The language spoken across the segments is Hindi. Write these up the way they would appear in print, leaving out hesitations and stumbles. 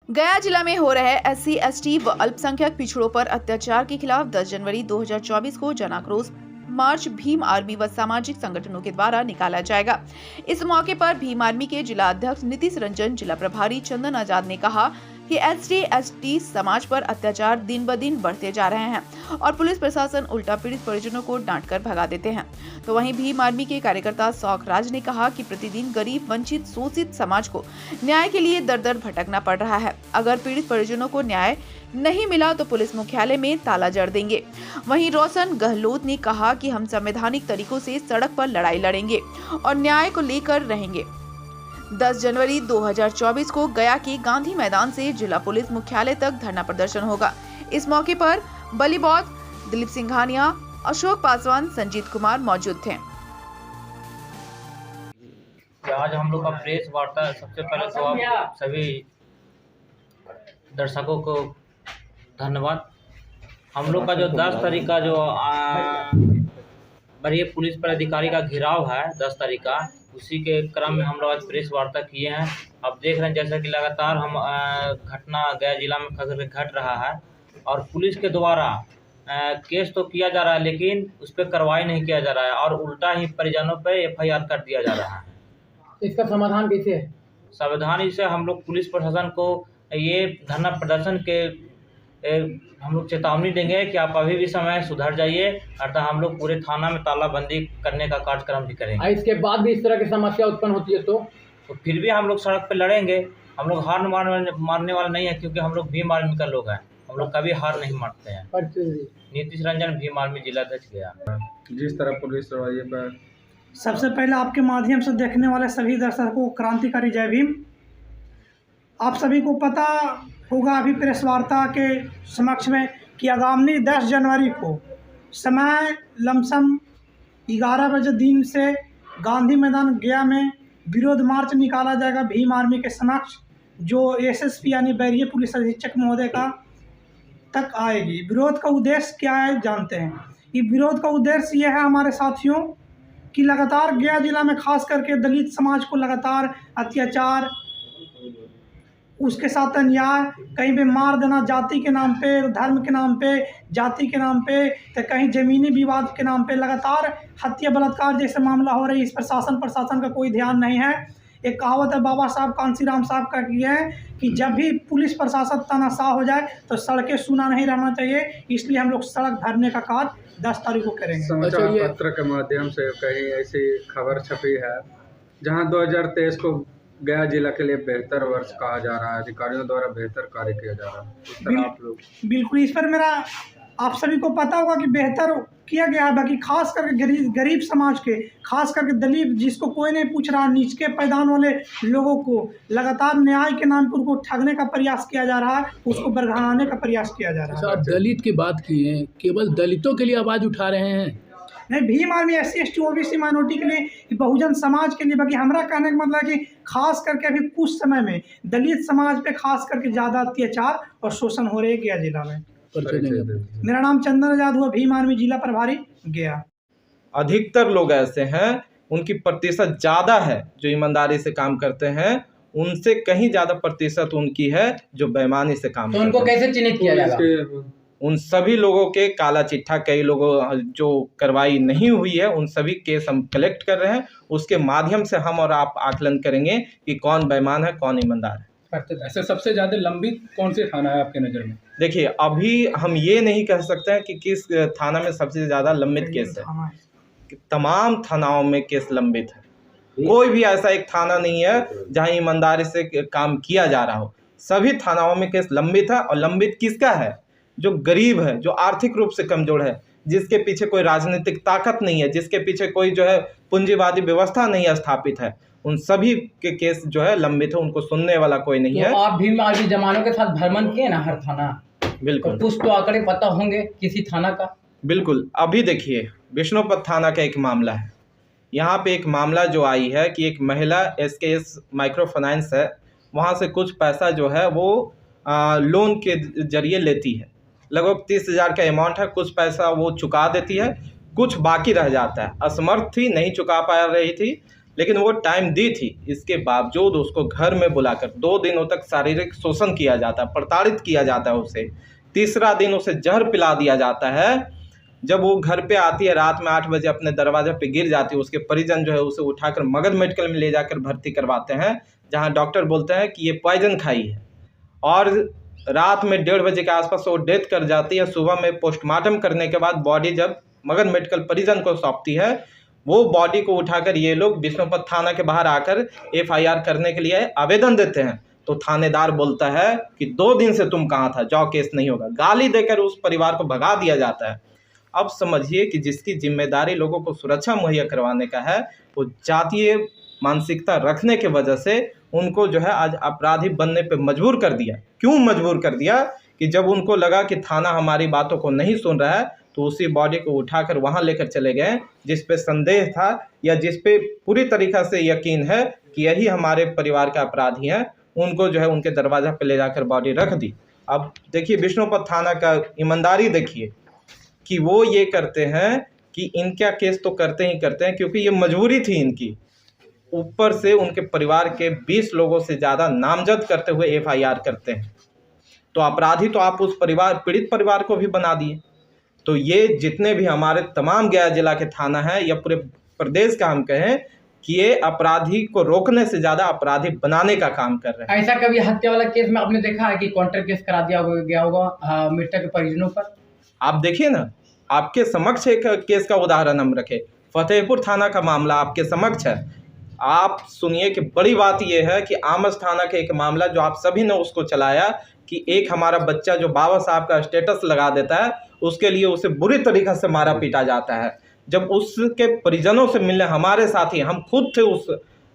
गया जिला में हो रहे SC, ST व अल्पसंख्यक पिछड़ों पर अत्याचार के खिलाफ 10 जनवरी 2024 को जन आक्रोश मार्च भीम आर्मी व सामाजिक संगठनों के द्वारा निकाला जाएगा। इस मौके पर भीम आर्मी के जिला अध्यक्ष नीतीश रंजन, जिला प्रभारी चंदन आजाद ने कहा कि SC, ST समाज पर अत्याचार दिन ब दिन बढ़ते जा रहे हैं और पुलिस प्रशासन उल्टा पीड़ित परिजनों को डांटकर भगा देते हैं। तो वहीं भीम आर्मी के कार्यकर्ता शौक राज ने कहा कि प्रतिदिन गरीब, वंचित, शोषित समाज को न्याय के लिए दर दर भटकना पड़ रहा है। अगर पीड़ित परिजनों को न्याय नहीं मिला तो पुलिस मुख्यालय में ताला जड़ देंगे। वहीं रोशन गहलोत ने कहा कि हम संवैधानिक तरीकों से सड़क पर लड़ाई लड़ेंगे और न्याय को लेकर रहेंगे। 10 जनवरी 2024 को गया के गांधी मैदान से जिला पुलिस मुख्यालय तक धरना प्रदर्शन होगा। इस मौके पर बलीबौद्ध, दिलीप सिंघानिया, अशोक पासवान, संजीत कुमार मौजूद थे। आज हम लोग का प्रेस वार्ता, सबसे पहले तो आप सभी दर्शकों को धन्यवाद। हम लोग का जो 10 तारीख का जो वरीय पुलिस पर अधिकारी का घेराव है 10 तारीख का, उसी के क्रम में हम लोग आज प्रेस वार्ता किए हैं। अब देख रहे हैं जैसा कि लगातार हम घटना गया जिला में घट रहा है और पुलिस के द्वारा केस तो किया जा रहा है लेकिन उस पर कार्रवाई नहीं किया जा रहा है और उल्टा ही परिजनों पे FIR कर दिया जा रहा है। इसका समाधान कैसे है? समाधान इसे हम लोग पुलिस प्रशासन को ये धरना प्रदर्शन के हम लोग चेतावनी देंगे कि आप अभी भी समय सुधर जाइए, अर्थात हम लोग पूरे थाना में तालाबंदी करने का कार्यक्रम भी करेंगे। इसके बाद भी इस तरह की समस्या उत्पन्न होती है तो फिर भी हम लोग सड़क पर लड़ेंगे। हम लोग हार मारने वाले नहीं है, क्योंकि हम लोग भीम आर्मी का लोग हैं। हम लोग कभी हार नहीं मानते हैं। नीतीश रंजन, भीम आर्मी जिला अध्यक्ष गया। जिस तरह पुलिस रवैये पर सबसे पहले आपके माध्यम से देखने वाले सभी दर्शकों को क्रांतिकारी जय भीम। आप सभी को पता होगा अभी प्रेस वार्ता के समक्ष में कि आगामी 10 जनवरी को समय लमसम 11 बजे दिन से गांधी मैदान गया में विरोध मार्च निकाला जाएगा भीम आर्मी के समक्ष, जो SSP यानी वरीय पुलिस अधीक्षक महोदय का तक आएगी। विरोध का उद्देश्य क्या है जानते हैं। ये विरोध का उद्देश्य यह है हमारे साथियों कि लगातार गया जिला में खास करके दलित समाज को लगातार अत्याचार, उसके साथ अन्याय, कहीं पे मार देना जाति के नाम पे, धर्म के नाम पे, जाति के नाम पे, तो कहीं ज़मीनी विवाद के नाम पे लगातार हत्या, बलात्कार जैसे मामला हो रही है। इस पर प्रशासन का कोई ध्यान नहीं है। एक कहावत है बाबा साहब कांसीराम साहब का की है कि जब भी पुलिस प्रशासन तानाशाह हो जाए तो सड़कें सूना नहीं रहना चाहिए। इसलिए हम लोग सड़क भरने का कार्य 10 तारीख को करेंगे। समाचार पत्र के माध्यम से कहीं ऐसी खबर छपी है जहां 2023 को गया जिला के लिए बेहतर वर्ष कहा जा रहा है, अधिकारियों द्वारा बेहतर कार्य किया जा रहा है। इस तरह आप लोग बिल्कुल, इस पर मेरा आप सभी को पता होगा कि बेहतर किया गया है। बाकी खास करके गरीब समाज के, खास करके दलित, जिसको कोई नहीं पूछ रहा, नीचे पैदान वाले लोगों को लगातार न्याय के नाम पर उनको ठगने का प्रयास किया जा रहा है, उसको बरगलाने का प्रयास किया जा रहा है। आप दलित की बात की है, केवल दलितों के लिए आवाज़ उठा रहे हैं? नहीं, Bhim army SC, ST, OBC minority के लिए, बहुजन समाज के लिए। बाकी हमारा कहने का मतलब है कि खास करके अभी कुछ समय में दलित समाज पे खास करके ज़्यादा अत्याचार और शोषण हो रहे हैं गया जिला में। मेरा नाम चंदन आजाद हुआ, भीम आर्मी जिला प्रभारी गया। अधिकतर लोग ऐसे हैं, उनकी प्रतिशत ज़्यादा है जो ईमानदारी से काम करते हैं, उनसे कहीं ज़्यादा प्रतिशत उनकी है जो बेईमानी से काम करते हैं। उनको कैसे चिन्हित किया जाएगा? उन सभी लोगों के काला चिट्ठा, कई लोगों जो कार्रवाई नहीं हुई है उन सभी केस हम कलेक्ट कर रहे हैं। उसके माध्यम से हम और आप आकलन करेंगे कि कौन बेईमान है, कौन ईमानदार है। ऐसे सबसे ज़्यादा लंबित कौन से थाना है आपके नज़र में? देखिए, अभी हम ये नहीं कह सकते हैं कि किस थाना में सबसे ज़्यादा लंबित केस है। तमाम थानाओं में केस लंबित है। कोई भी ऐसा एक थाना नहीं है जहाँ ईमानदारी से काम किया जा रहा हो। सभी थानाओं में केस लंबित है। और लंबित किसका है? जो गरीब है, जो आर्थिक रूप से कमज़ोर है, जिसके पीछे कोई राजनीतिक ताकत नहीं है, जिसके पीछे कोई जो है पूंजीवादी व्यवस्था नहीं स्थापित है, उन सभी के केस जो है लंबित है। उनको सुनने वाला कोई नहीं है। आप भीम आर्मी जवानों के साथ भ्रमण किए ना हर थाना? बिल्कुल। कुछ तो आंकड़े पता होंगे किसी थाना का? बिल्कुल। अभी देखिए, विष्णुपद थाना का एक मामला है। यहाँ पे एक मामला जो आई है कि एक महिला SKS माइक्रो फाइनेंस है, वहाँ से कुछ पैसा जो है वो लोन के जरिए लेती है। लगभग 30,000 का अमाउंट है। कुछ पैसा वो चुका देती है, कुछ बाकी रह जाता है। असमर्थ थी, नहीं चुका पा रही थी, लेकिन वो टाइम दी थी, इसके बावजूद उसको घर में बुलाकर 2 दिनों तक शारीरिक शोषण किया जाता है, प्रताड़ित किया जाता है उसे। तीसरा दिन उसे जहर पिला दिया जाता है। जब वो घर पे आती है रात में 8 बजे अपने दरवाजे पे गिर जाती है, उसके परिजन जो है उसे उठाकर मगध मेडिकल में ले जाकर भर्ती करवाते हैं, जहाँ डॉक्टर बोलते हैं कि ये पॉइजन खाई है। और रात में 1:30 बजे के आसपास वो डेथ कर जाती है। सुबह में पोस्टमार्टम करने के बाद बॉडी जब मगध मेडिकल परिजन को सौंपती है, वो बॉडी को उठाकर ये लोग विष्णुपद थाना के बाहर आकर FIR करने के लिए आवेदन देते हैं। तो थानेदार बोलता है कि 2 दिन से तुम कहाँ था, जाओ केस नहीं होगा। गाली देकर उस परिवार को भगा दिया जाता है। अब समझिए कि जिसकी जिम्मेदारी लोगों को सुरक्षा मुहैया करवाने का है, वो जातीय मानसिकता रखने की वजह से उनको जो है आज अपराधी बनने पे मजबूर कर दिया। क्यों मजबूर कर दिया? कि जब उनको लगा कि थाना हमारी बातों को नहीं सुन रहा है, तो उसी बॉडी को उठाकर वहाँ लेकर चले गए जिस पे संदेह था या जिस पे पूरी तरीक़ा से यकीन है कि यही हमारे परिवार के अपराधी हैं। उनको जो है उनके दरवाज़ा पे ले जाकर बॉडी रख दी। अब देखिए विष्णुपद थाना का ईमानदारी देखिए कि वो ये करते हैं कि इनका केस तो करते ही करते हैं, क्योंकि ये मजबूरी थी इनकी। ऊपर से उनके परिवार के 20 लोगों से ज़्यादा नामजद करते हुए FIR करते हैं। तो अपराधी तो आप उस पीड़ित परिवार को भी बना दिए। तो ये जितने भी हमारे तमाम गया जिला के थाना हैं या पूरे प्रदेश का हम कहें कि ये अपराधी को रोकने से ज़्यादा अपराधी बनाने का काम कर रहे हैं। ऐसा कभी हत्या वाला केस में आपने देखा है कि काउंटर केस करा दिया गया होगा मृतक के परिजनों पर? आप देखिए ना, आपके समक्ष एक केस का उदाहरण हम रखें, फतेहपुर थाना का मामला आपके समक्ष है। आप सुनिए कि बड़ी बात यह है कि आमस थाना के एक मामला जो आप सभी ने उसको चलाया कि एक हमारा बच्चा जो बाबा साहब का स्टेटस लगा देता है, उसके लिए उसे बुरी तरीक़े से मारा पीटा जाता है। जब उसके परिजनों से मिलने हमारे साथ ही, हम खुद थे उस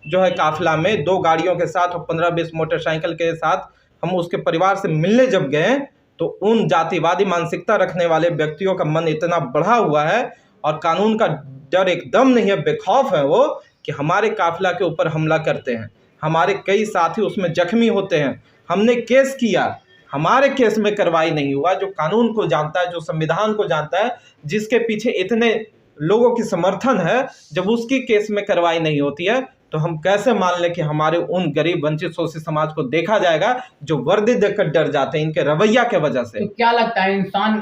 जो है काफिला में 2 गाड़ियों के साथ और 15-20 मोटरसाइकिल के साथ हम उसके परिवार से मिलने जब गए, तो उन जातिवादी मानसिकता रखने वाले व्यक्तियों का मन इतना बढ़ा हुआ है और कानून का डर एकदम नहीं है, बेखौफ है वो, कि हमारे काफिला के ऊपर हमला करते हैं। हमारे कई साथी उसमें जख्मी होते हैं। हमने केस किया, हमारे केस में कार्रवाई नहीं हुआ। जो कानून को जानता है, जो संविधान को जानता है, जिसके पीछे इतने लोगों की समर्थन है, जब उसकी केस में कार्रवाई नहीं होती है, तो हम कैसे मान लें कि हमारे उन गरीब वंचित शोषित समाज को देखा जाएगा जो वर्दी देखकर डर जाते हैं इनके रवैया के वजह से। तो क्या लगता है इंसान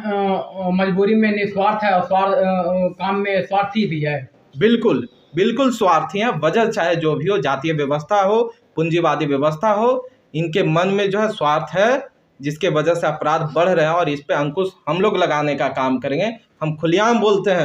मजबूरी में निस्वार्थ है और काम में स्वार्थी भी है? बिल्कुल बिल्कुल स्वार्थी हैं। वजह चाहे जो भी हो, जातीय व्यवस्था हो, पूंजीवादी व्यवस्था हो, इनके मन में जो है स्वार्थ है, जिसके वजह से अपराध बढ़ रहे हैं। और इस पे अंकुश हम लोग लगाने का काम करेंगे। हम खुलेआम बोलते हैं